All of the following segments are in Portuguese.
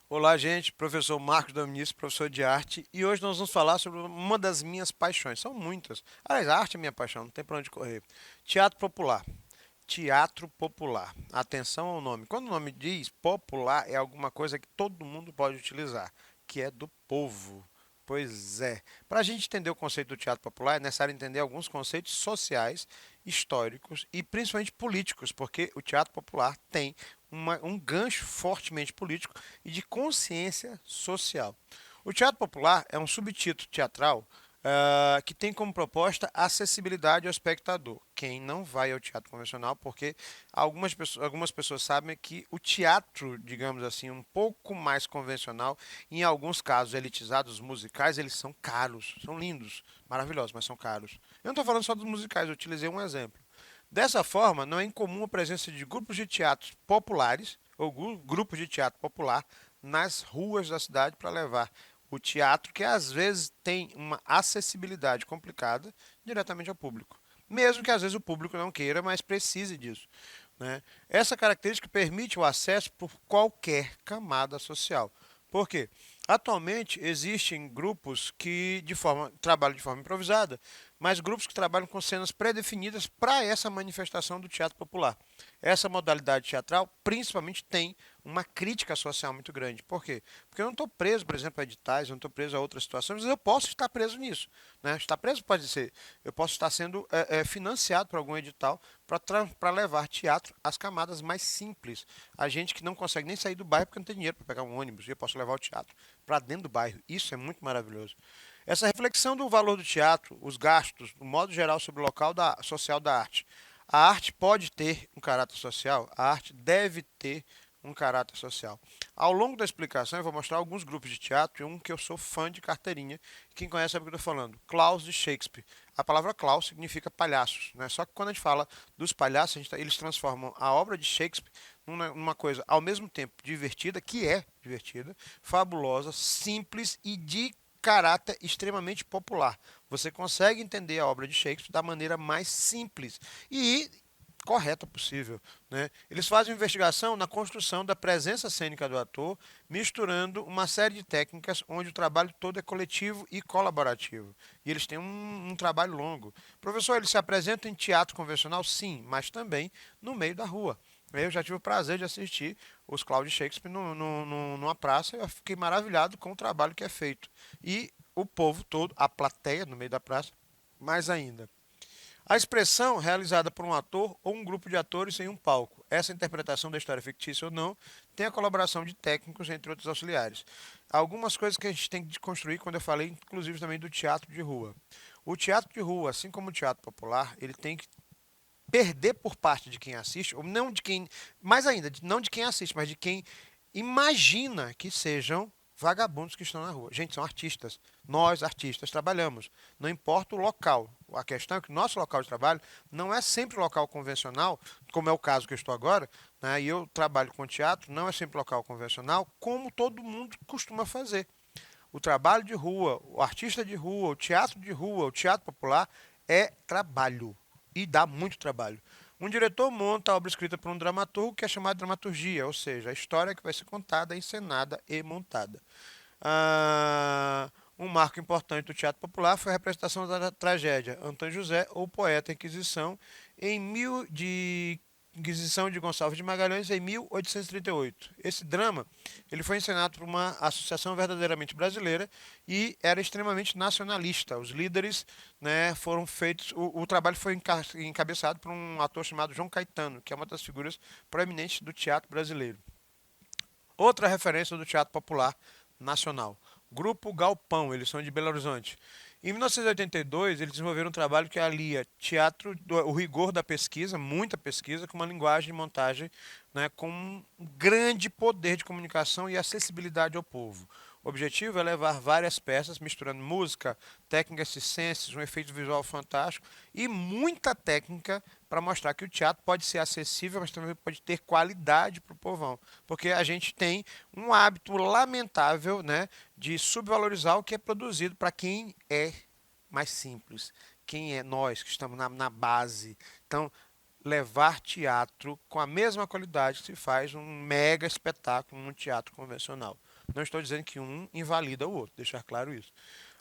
Olá, gente. Professor Marcos Dominici, professor de arte, e hoje nós vamos falar sobre uma das minhas paixões. São muitas. Aliás, a arte é minha paixão, não tem para onde correr. Teatro popular. Teatro popular. Atenção ao nome. Quando o nome diz popular, é alguma coisa que todo mundo pode utilizar, que é do povo. Pois é. Para a gente entender o conceito do teatro popular, é necessário entender alguns conceitos sociais, históricos e principalmente políticos, porque o teatro popular tem um gancho fortemente político e de consciência social. O teatro popular é um subtítulo teatral que tem como proposta acessibilidade ao espectador. Quem não vai ao teatro convencional, porque algumas pessoas sabem que o teatro, digamos assim, um pouco mais convencional, em alguns casos elitizados, musicais, eles são caros, são lindos, maravilhosos, mas são caros. Eu não estou falando só dos musicais, eu utilizei um exemplo. Dessa forma, não é incomum a presença de grupos de teatros populares ou grupos de teatro popular nas ruas da cidade para levar o teatro, que às vezes tem uma acessibilidade complicada, diretamente ao público. Mesmo que às vezes o público não queira, mas precise disso. Né? Essa característica permite o acesso por qualquer camada social. Por quê? Atualmente existem grupos que trabalham de forma improvisada, mas grupos que trabalham com cenas pré-definidas para essa manifestação do teatro popular. Essa modalidade teatral principalmente tem uma crítica social muito grande. Por quê? Porque eu não estou preso, por exemplo, a editais, eu não estou preso a outras situações, mas eu posso estar preso nisso. Né? Estar preso pode ser, eu posso estar sendo financiado por algum edital para levar teatro às camadas mais simples. A gente que não consegue nem sair do bairro porque não tem dinheiro para pegar um ônibus, e eu posso levar o teatro para dentro do bairro. Isso é muito maravilhoso. Essa reflexão do valor do teatro, os gastos, no modo geral, sobre o local social da arte. A arte pode ter um caráter social, a arte deve ter um caráter social. Ao longo da explicação, eu vou mostrar alguns grupos de teatro e um que eu sou fã de carteirinha. Quem conhece sabe o que eu estou falando. Klaus de Shakespeare. A palavra Klaus significa palhaços. Né? Só que quando a gente fala dos palhaços, eles transformam a obra de Shakespeare numa coisa ao mesmo tempo divertida, que é divertida, fabulosa, simples e de caráter extremamente popular. Você consegue entender a obra de Shakespeare da maneira mais simples e correta possível. Né? Eles fazem investigação na construção da presença cênica do ator, misturando uma série de técnicas onde o trabalho todo é coletivo e colaborativo. E eles têm um trabalho longo. Professor, eles se apresentam em teatro convencional? Sim, mas também no meio da rua. Eu já tive o prazer de assistir os Cláudio Shakespeare numa praça e eu fiquei maravilhado com o trabalho que é feito. E o povo todo, a plateia no meio da praça, mais ainda. A expressão realizada por um ator ou um grupo de atores em um palco. Essa interpretação da história fictícia ou não tem a colaboração de técnicos, entre outros auxiliares. Algumas coisas que a gente tem que construir quando eu falei, inclusive também do teatro de rua. O teatro de rua, assim como o teatro popular, ele tem que perder por parte de quem assiste, ou não de quem, mais ainda, não de quem assiste, mas de quem imagina que sejam vagabundos que estão na rua. Gente, são artistas. Nós, artistas, trabalhamos. Não importa o local. A questão é que o nosso local de trabalho não é sempre local convencional, como é o caso que eu estou agora, né, e eu trabalho com teatro, não é sempre local convencional, como todo mundo costuma fazer. O trabalho de rua, o artista de rua, o teatro popular é trabalho. E dá muito trabalho. Um diretor monta a obra escrita por um dramaturgo que é chamada de dramaturgia, ou seja, a história que vai ser contada, encenada e montada. Um marco importante do teatro popular foi a representação da tragédia Antônio José, ou Poeta Inquisição, Inquisição de Gonçalves de Magalhães em 1838. Esse drama ele foi encenado por uma associação verdadeiramente brasileira e era extremamente nacionalista. Os líderes, né, foram feitos. O trabalho foi encabeçado por um ator chamado João Caetano, que é uma das figuras proeminentes do teatro brasileiro. Outra referência do teatro popular nacional. Grupo Galpão, eles são de Belo Horizonte. Em 1982, eles desenvolveram um trabalho que alia teatro, o rigor da pesquisa, muita pesquisa, com uma linguagem de montagem, né, com um grande poder de comunicação e acessibilidade ao povo. O objetivo é levar várias peças, misturando música, técnicas circenses, um efeito visual fantástico e muita técnica para mostrar que o teatro pode ser acessível, mas também pode ter qualidade para o povão. Porque a gente tem um hábito lamentável, né, de subvalorizar o que é produzido para quem é mais simples, quem é nós que estamos na base. Então, levar teatro com a mesma qualidade que se faz um mega espetáculo num teatro convencional. Não estou dizendo que um invalida o outro, deixar claro isso.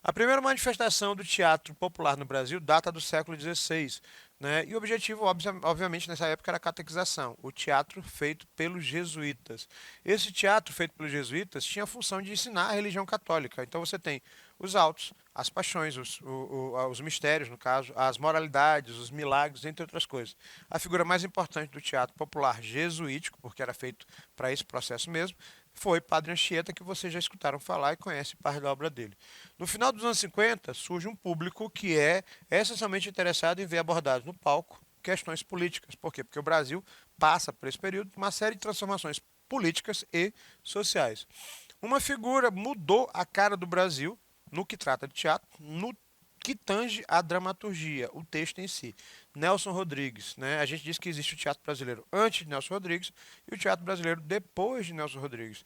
A primeira manifestação do teatro popular no Brasil data do século XVI, né? E o objetivo, obviamente, nessa época era a catequização, o teatro feito pelos jesuítas. Esse teatro feito pelos jesuítas tinha a função de ensinar a religião católica. Então você tem os autos, as paixões, os mistérios, no caso, as moralidades, os milagres, entre outras coisas. A figura mais importante do teatro popular jesuítico, porque era feito para esse processo mesmo, foi Padre Anchieta, que vocês já escutaram falar e conhecem parte da obra dele. No final dos anos 50, surge um público que é essencialmente interessado em ver abordados no palco questões políticas. Por quê? Porque o Brasil passa por esse período uma série de transformações políticas e sociais. Uma figura mudou a cara do Brasil no que trata de teatro, no que tange a dramaturgia, o texto em si. Nelson Rodrigues, né? A gente diz que existe o teatro brasileiro antes de Nelson Rodrigues e o teatro brasileiro depois de Nelson Rodrigues.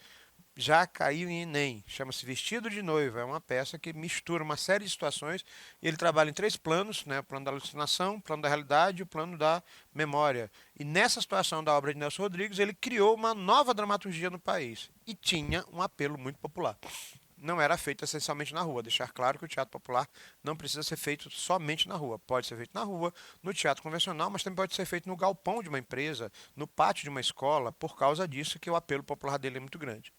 Já caiu em Enem, chama-se Vestido de Noiva, é uma peça que mistura uma série de situações e ele trabalha em três planos, né? O plano da alucinação, o plano da realidade e o plano da memória. E nessa situação da obra de Nelson Rodrigues, ele criou uma nova dramaturgia no país e tinha um apelo muito popular. Não era feito essencialmente na rua. Deixar claro que o teatro popular não precisa ser feito somente na rua. Pode ser feito na rua, no teatro convencional, mas também pode ser feito no galpão de uma empresa, no pátio de uma escola, por causa disso que o apelo popular dele é muito grande.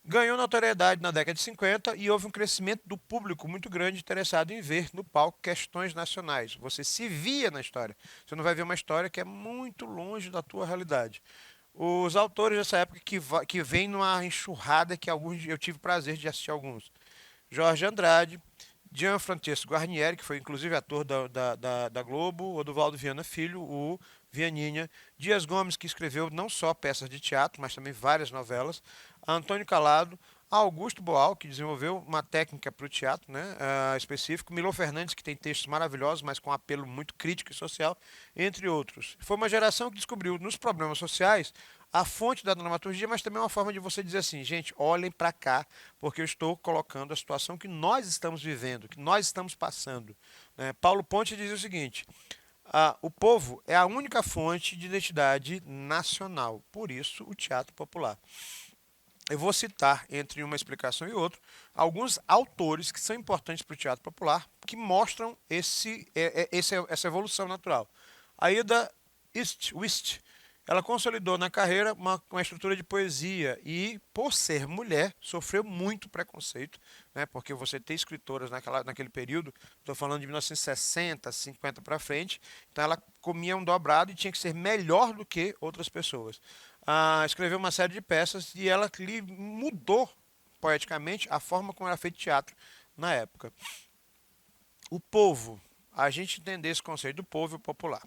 Ganhou notoriedade na década de 50 e houve um crescimento do público muito grande interessado em ver no palco questões nacionais. Você se via na história. Você não vai ver uma história que é muito longe da tua realidade. Os autores dessa época que vêm numa enxurrada que alguns eu tive prazer de assistir alguns. Jorge Andrade, Gianfrancesco Guarnieri, que foi inclusive ator da Globo, Oduvaldo Viana Filho, o Vianinha, Dias Gomes, que escreveu não só peças de teatro, mas também várias novelas, Antônio Calado, Augusto Boal, que desenvolveu uma técnica para o teatro, né, específico, Milô Fernandes, que tem textos maravilhosos, mas com apelo muito crítico e social, entre outros. Foi uma geração que descobriu nos problemas sociais a fonte da dramaturgia, mas também uma forma de você dizer assim, gente, olhem para cá, porque eu estou colocando a situação que nós estamos vivendo, que nós estamos passando. Né? Paulo Ponte dizia o seguinte: o povo é a única fonte de identidade nacional, por isso o teatro popular. Eu vou citar, entre uma explicação e outra, alguns autores que são importantes para o teatro popular, que mostram essa evolução natural. A Ida Wist, ela consolidou na carreira uma estrutura de poesia e, por ser mulher, sofreu muito preconceito, né? Porque você tem escritoras naquele período, estou falando de 1960, 50 para frente, então ela comia um dobrado e tinha que ser melhor do que outras pessoas. Escreveu uma série de peças e ela mudou poeticamente a forma como era feito teatro na época. O povo, a gente entender esse conceito do povo e o popular.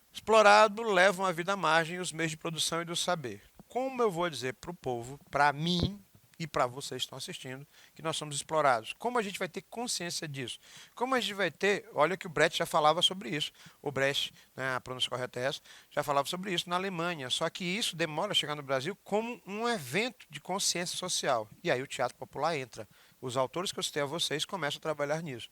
Explorado levam a vida à margem os meios de produção e do saber. Como eu vou dizer para o povo, para mim e para vocês que estão assistindo, que nós somos explorados? Como a gente vai ter consciência disso? Como a gente vai ter... Olha que o Brecht já falava sobre isso. O Brecht, né, a pronúncia correta é essa, já falava sobre isso na Alemanha. Só que isso demora a chegar no Brasil como um evento de consciência social. E aí o teatro popular entra. Os autores que eu citei a vocês começam a trabalhar nisso.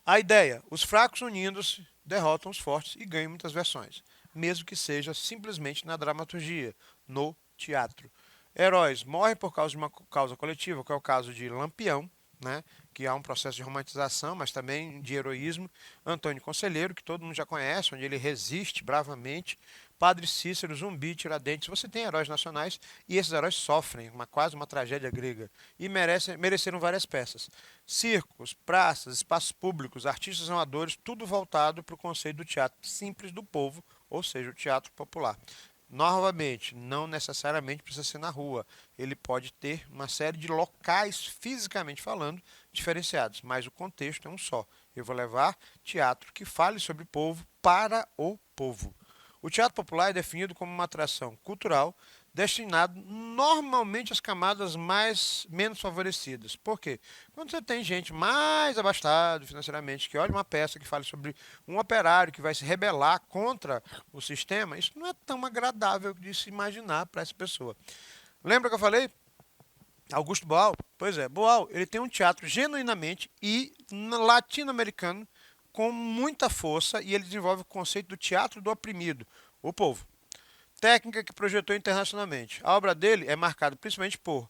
A ideia: os fracos unindo-se derrotam os fortes e ganham muitas versões, mesmo que seja simplesmente na dramaturgia, no teatro. Heróis morrem por causa de uma causa coletiva, que é o caso de Lampião, né, que há um processo de romantização, mas também de heroísmo. Antônio Conselheiro, que todo mundo já conhece, onde ele resiste bravamente. Padre Cícero, Zumbi, Tiradentes. Você tem heróis nacionais e esses heróis sofrem, quase uma tragédia grega, e mereceram várias peças. Circos, praças, espaços públicos, artistas amadores, tudo voltado para o conceito do teatro simples do povo, ou seja, o teatro popular. Novamente, não necessariamente precisa ser na rua. Ele pode ter uma série de locais, fisicamente falando, diferenciados, mas o contexto é um só. Eu vou levar teatro que fale sobre o povo para o povo. O teatro popular é definido como uma atração cultural destinado normalmente às camadas menos favorecidas. Por quê? Quando você tem gente mais abastada financeiramente, que olha uma peça que fala sobre um operário que vai se rebelar contra o sistema, isso não é tão agradável de se imaginar para essa pessoa. Lembra que eu falei? Augusto Boal? Pois é, Boal, ele tem um teatro genuinamente e latino-americano com muita força e ele desenvolve o conceito do teatro do oprimido, o povo. Técnica que projetou internacionalmente. A obra dele é marcada principalmente por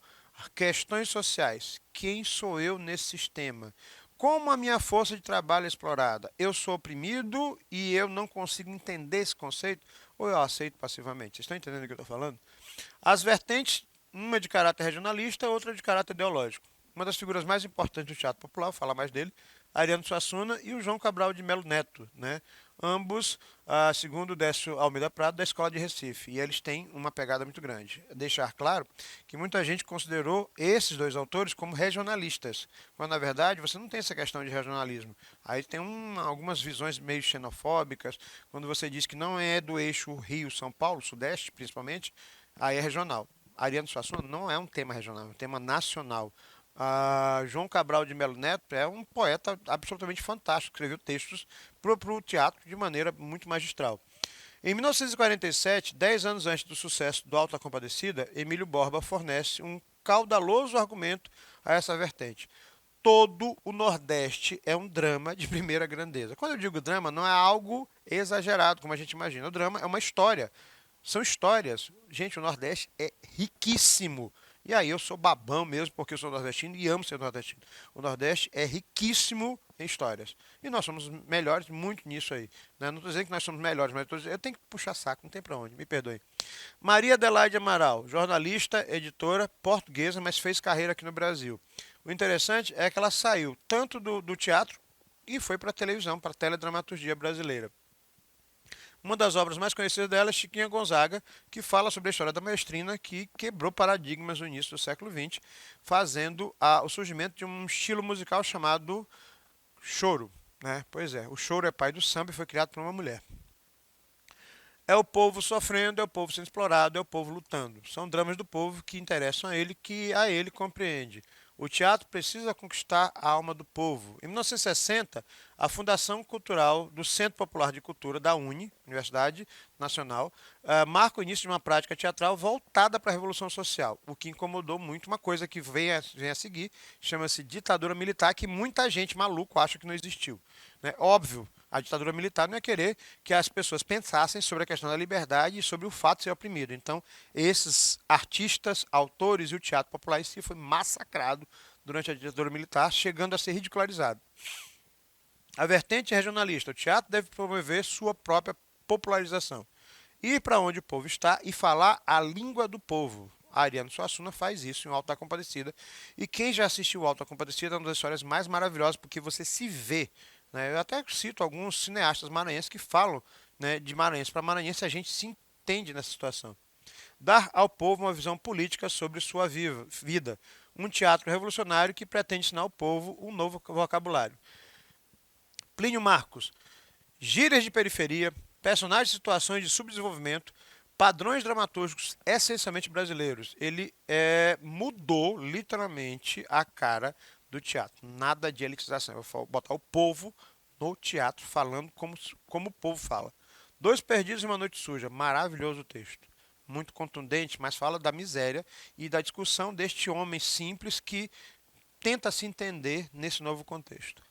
questões sociais. Quem sou eu nesse sistema? Como a minha força de trabalho é explorada? Eu sou oprimido e eu não consigo entender esse conceito ou eu aceito passivamente? Vocês estão entendendo o que eu estou falando? As vertentes, uma de caráter regionalista, outra de caráter ideológico. Uma das figuras mais importantes do teatro popular, vou falar mais dele, Ariano Suassuna e o João Cabral de Melo Neto, né? Ambos, segundo o Décio Almeida Prado, da Escola de Recife. E eles têm uma pegada muito grande. Deixar claro que muita gente considerou esses dois autores como regionalistas, quando na verdade você não tem essa questão de regionalismo. Aí tem algumas visões meio xenofóbicas, quando você diz que não é do eixo Rio-São Paulo, Sudeste principalmente, aí é regional. Ariano Suassuna não é um tema regional, é um tema nacional. João Cabral de Melo Neto é um poeta absolutamente fantástico, escreveu textos para o teatro de maneira muito magistral. Em 1947, 10 anos antes do sucesso do Alto da Compadecida, Emílio Borba fornece um caudaloso argumento a essa vertente. Todo o Nordeste é um drama de primeira grandeza. Quando eu digo drama, não é algo exagerado, como a gente imagina. O drama é uma história. São histórias. Gente, o Nordeste é riquíssimo. E aí eu sou babão mesmo, porque eu sou nordestino e amo ser nordestino. O Nordeste é riquíssimo em histórias. E nós somos melhores muito nisso aí. Né? Não estou dizendo que nós somos melhores, mas eu tenho que puxar saco, não tem para onde, me perdoe. Maria Adelaide Amaral, jornalista, editora portuguesa, mas fez carreira aqui no Brasil. O interessante é que ela saiu tanto do teatro e foi para a televisão, para a teledramaturgia brasileira. Uma das obras mais conhecidas dela é Chiquinha Gonzaga, que fala sobre a história da maestrina que quebrou paradigmas no início do século XX, fazendo o surgimento de um estilo musical chamado choro. Né? Pois é, o choro é pai do samba e foi criado por uma mulher. É o povo sofrendo, é o povo sendo explorado, é o povo lutando. São dramas do povo que interessam a ele, que a ele compreende. O teatro precisa conquistar a alma do povo. Em 1960, a Fundação Cultural do Centro Popular de Cultura da Universidade Nacional, marca o início de uma prática teatral voltada para a Revolução Social, o que incomodou muito uma coisa que vem a seguir, chama-se ditadura militar, que muita gente maluco acha que não existiu. Né? Óbvio, a ditadura militar não é querer que as pessoas pensassem sobre a questão da liberdade e sobre o fato de ser oprimido. Então, esses artistas, autores e o teatro popular em si foi massacrado durante a ditadura militar, chegando a ser ridicularizado. A vertente regionalista, o teatro deve promover sua própria popularização. Ir para onde o povo está e falar a língua do povo. A Ariano Suassuna faz isso em O Alto da Compadecida. E quem já assistiu O Alto da Compadecida é uma das histórias mais maravilhosas, porque você se vê. Né? Eu até cito alguns cineastas maranhenses que falam, né, de maranhense para maranhense, a gente se entende nessa situação. Dar ao povo uma visão política sobre sua vida. Um teatro revolucionário que pretende ensinar ao povo um novo vocabulário. Plínio Marcos. Gírias de periferia, personagens de situações de subdesenvolvimento, padrões dramatúrgicos essencialmente brasileiros. Ele mudou literalmente a cara do teatro. Nada de elitização. Eu vou botar o povo no teatro falando como o povo fala. Dois Perdidos e uma Noite Suja. Maravilhoso o texto. Muito contundente, mas fala da miséria e da discussão deste homem simples que tenta se entender nesse novo contexto.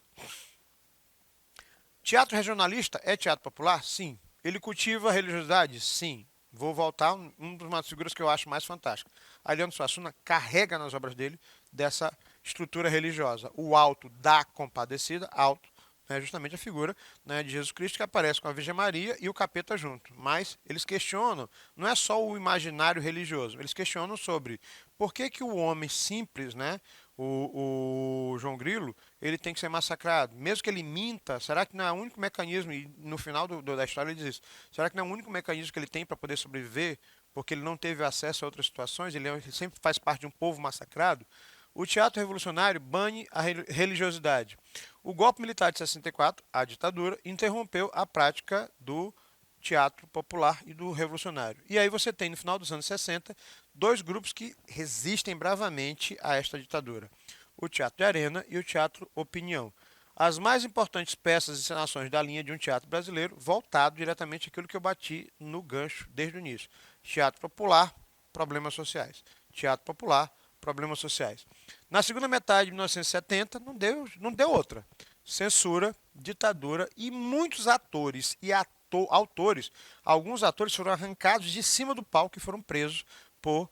Teatro regionalista é teatro popular? Sim. Ele cultiva a religiosidade? Sim. Vou voltar uma das figuras que eu acho mais fantásticas. Ariano Suassuna carrega nas obras dele dessa estrutura religiosa. O alto da compadecida, alto, é justamente a figura, né, de Jesus Cristo que aparece com a Virgem Maria e o capeta junto. Mas eles questionam, não é só o imaginário religioso, eles questionam sobre por que o homem simples, né, o João Grilo, ele tem que ser massacrado. Mesmo que ele minta, será que não é o único mecanismo, e no final da história ele diz isso, será que não é o único mecanismo que ele tem para poder sobreviver, porque ele não teve acesso a outras situações, ele sempre faz parte de um povo massacrado? O teatro revolucionário bane a religiosidade. O golpe militar de 64, a ditadura, interrompeu a prática do teatro popular e do revolucionário. E aí você tem, no final dos anos 60, dois grupos que resistem bravamente a esta ditadura: o Teatro de Arena e o Teatro Opinião. As mais importantes peças e encenações da linha de um teatro brasileiro, voltado diretamente àquilo que eu bati no gancho desde o início: teatro popular, problemas sociais. Teatro popular, problemas sociais. Na segunda metade de 1970, não deu outra. Censura, ditadura e muitos atores e autores, alguns atores foram arrancados de cima do palco e foram presos por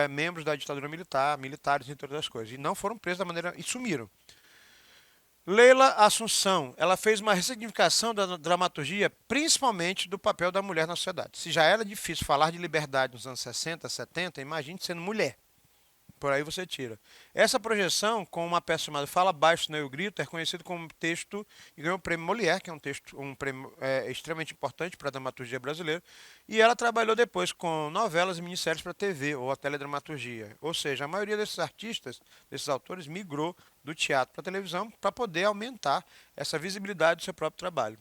membros da ditadura militar, militares, entre outras coisas. E não foram presos da maneira. E sumiram. Leila Assunção, ela fez uma ressignificação da dramaturgia, principalmente do papel da mulher na sociedade. Se já era difícil falar de liberdade nos anos 60, 70, imagine sendo mulher. Por aí você tira. Essa projeção, com uma peça chamada Fala Baixo, Senão Eu Grito, é conhecido como texto e ganhou o prêmio Molière, que é um prêmio extremamente importante para a dramaturgia brasileira. E ela trabalhou depois com novelas e minisséries para a TV ou a teledramaturgia. Ou seja, a maioria desses artistas, desses autores, migrou do teatro para a televisão para poder aumentar essa visibilidade do seu próprio trabalho.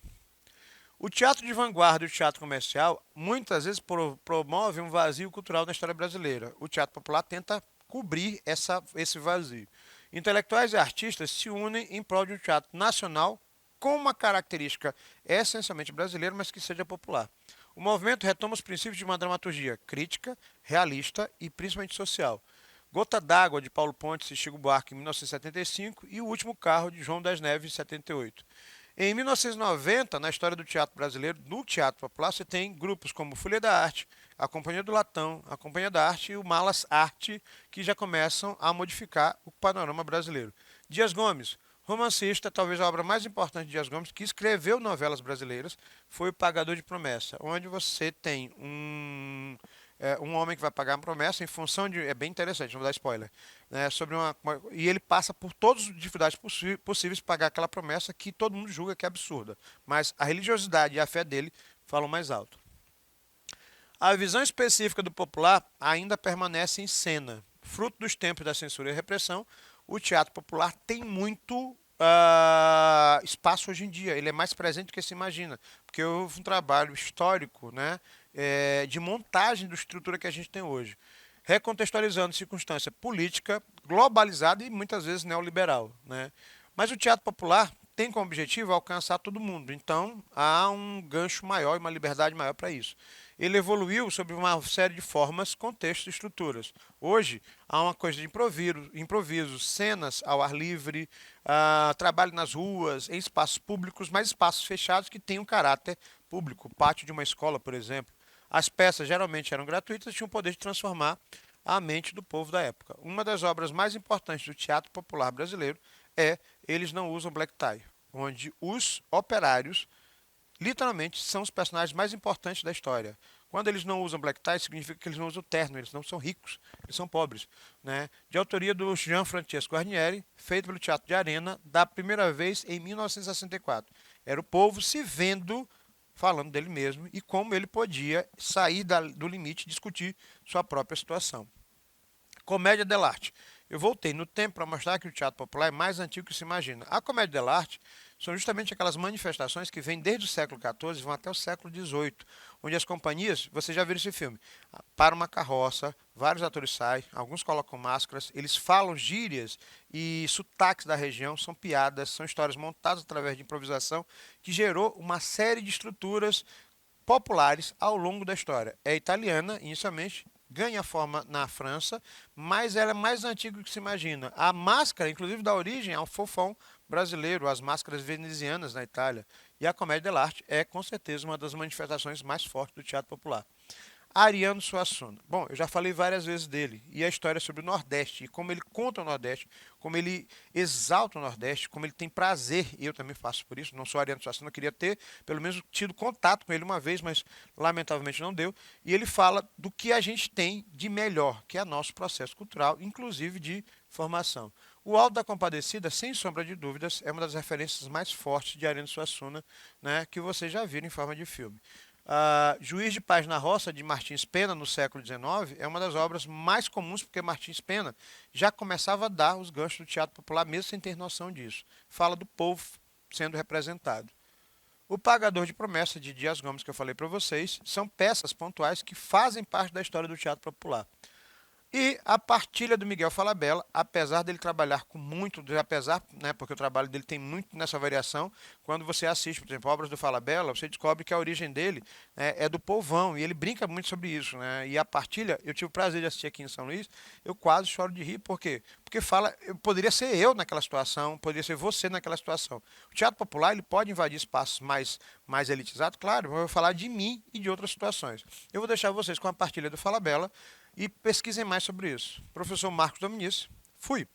O teatro de vanguarda e o teatro comercial muitas vezes promove um vazio cultural na história brasileira. O teatro popular tenta cobrir esse vazio. Intelectuais e artistas se unem em prol de um teatro nacional com uma característica essencialmente brasileira, mas que seja popular. O movimento retoma os princípios de uma dramaturgia crítica, realista e principalmente social. Gota d'Água, de Paulo Pontes e Chico Buarque, em 1975, e O Último Carro, de João das Neves, em 78. Em 1990, na história do teatro brasileiro, no teatro popular, você tem grupos como Folha da Arte, a Companhia do Latão, a Companhia da Arte e o Malas Arte, que já começam a modificar o panorama brasileiro. Dias Gomes, romancista, talvez a obra mais importante de Dias Gomes, que escreveu novelas brasileiras, foi O Pagador de Promessa, onde você tem um homem que vai pagar uma promessa em função de. É bem interessante, não vou dar spoiler. Né, e ele passa por todas as dificuldades possíveis para pagar aquela promessa que todo mundo julga que é absurda. Mas a religiosidade e a fé dele falam mais alto. A visão específica do popular ainda permanece em cena. Fruto dos tempos da censura e repressão, o teatro popular tem muito espaço hoje em dia. Ele é mais presente do que se imagina. Porque houve um trabalho histórico, né, de montagem da estrutura que a gente tem hoje, recontextualizando circunstância política, globalizada e muitas vezes neoliberal. Né? Mas o teatro popular tem como objetivo alcançar todo mundo. Então, há um gancho maior e uma liberdade maior para isso. Ele evoluiu sobre uma série de formas, contextos e estruturas. Hoje, há uma coisa de improviso, cenas ao ar livre, trabalho nas ruas, em espaços públicos, mas espaços fechados que têm um caráter público. Pátio de uma escola, por exemplo. As peças geralmente eram gratuitas e tinham o poder de transformar a mente do povo da época. Uma das obras mais importantes do teatro popular brasileiro é Eles Não Usam Black Tie, onde os operários, literalmente, são os personagens mais importantes da história. Quando eles não usam black tie, significa que eles não usam terno, eles não são ricos, eles são pobres. Né? De autoria do Jean Francesco Guarnieri, feito pelo Teatro de Arena, da primeira vez em 1964. Era o povo se vendo, falando dele mesmo, e como ele podia sair do limite e discutir sua própria situação. Comédia dell'arte. Eu voltei no tempo para mostrar que o teatro popular é mais antigo que se imagina. A comédia dell'arte são justamente aquelas manifestações que vêm desde o século XIV e vão até o século XVIII, onde as companhias, você já viu esse filme, para uma carroça, vários atores saem, alguns colocam máscaras, eles falam gírias e sotaques da região, são piadas, são histórias montadas através de improvisação, que gerou uma série de estruturas populares ao longo da história. É italiana, inicialmente, ganha forma na França, mas ela é mais antiga do que se imagina. A máscara, inclusive, dá origem ao fofão brasileiro, as máscaras venezianas na Itália. E a comédia dell'arte é, com certeza, uma das manifestações mais fortes do teatro popular. Ariano Suassuna. Bom, eu já falei várias vezes dele. E a história sobre o Nordeste, e como ele conta o Nordeste, como ele exalta o Nordeste, como ele tem prazer, e eu também faço por isso, não sou Ariano Suassuna, eu queria ter pelo menos tido contato com ele uma vez, mas lamentavelmente não deu. E ele fala do que a gente tem de melhor, que é nosso processo cultural, inclusive de formação. O Alto da Compadecida, sem sombra de dúvidas, é uma das referências mais fortes de Ariano Suassuna, né, que vocês já viram em forma de filme. Juiz de Paz na Roça, de Martins Pena, no século XIX, é uma das obras mais comuns, porque Martins Pena já começava a dar os ganchos do teatro popular, mesmo sem ter noção disso. Fala do povo sendo representado. O Pagador de Promessa, de Dias Gomes, que eu falei para vocês, são peças pontuais que fazem parte da história do teatro popular. E a partilha do Miguel Falabella, apesar dele trabalhar com muito, apesar, né, porque o trabalho dele tem muito nessa variação, quando você assiste, por exemplo, obras do Falabella, você descobre que a origem dele, né, é do povão, e ele brinca muito sobre isso, né? E a partilha, eu tive o prazer de assistir aqui em São Luís, eu quase choro de rir, por quê? Porque fala, poderia ser eu naquela situação, poderia ser você naquela situação. O teatro popular, ele pode invadir espaços mais elitizados, claro, mas eu vou falar de mim e de outras situações. Eu vou deixar vocês com a partilha do Falabella, e pesquisem mais sobre isso. Professor Marcos Dominici, fui.